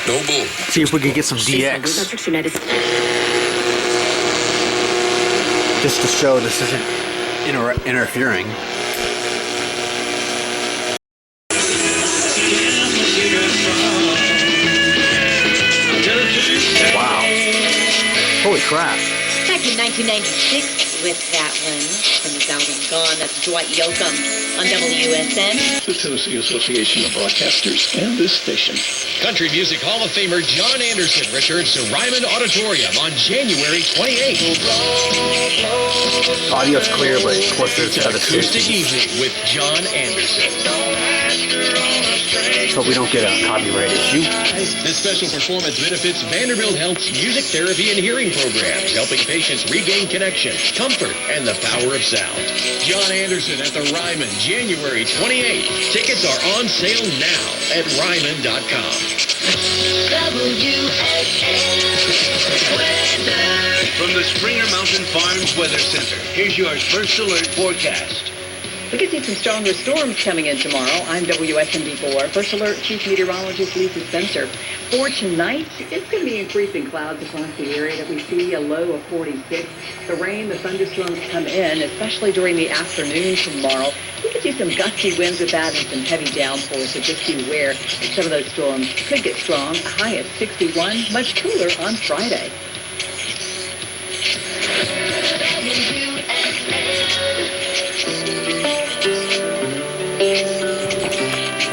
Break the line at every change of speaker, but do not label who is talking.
Noble.
See if we can get some DX. Just to show this isn't interfering. Wow. Holy crap.
Back in 1996 with that one from his album Gone, that's Dwight Yoakam on WSM.
The Tennessee Association of Broadcasters and this station.
Country Music Hall of Famer John Anderson returns to Ryman Auditorium on January 28th.
Audio's clear, but of course there's other
Acoustic
stations.
evening with John Anderson.
So we don't get a copyright issue.
This special performance benefits Vanderbilt Health's music therapy and hearing programs, helping patients regain connection, comfort, and the power of sound. John Anderson at the Ryman, January 28th. Tickets are on sale now at Ryman.com.
From the Springer Mountain Farms Weather Center, here's your First Alert forecast.
We could see some stronger storms coming in tomorrow. I'm WSM4 First Alert Chief Meteorologist Lisa Spencer. For tonight, it's going to be increasing clouds across the area that we see a low of 46. The rain, the thunderstorms come in, especially during the afternoon tomorrow. We could see some gusty winds with that and some heavy downpours, so just be aware that some of those storms could get strong. A high of 61, much cooler on Friday.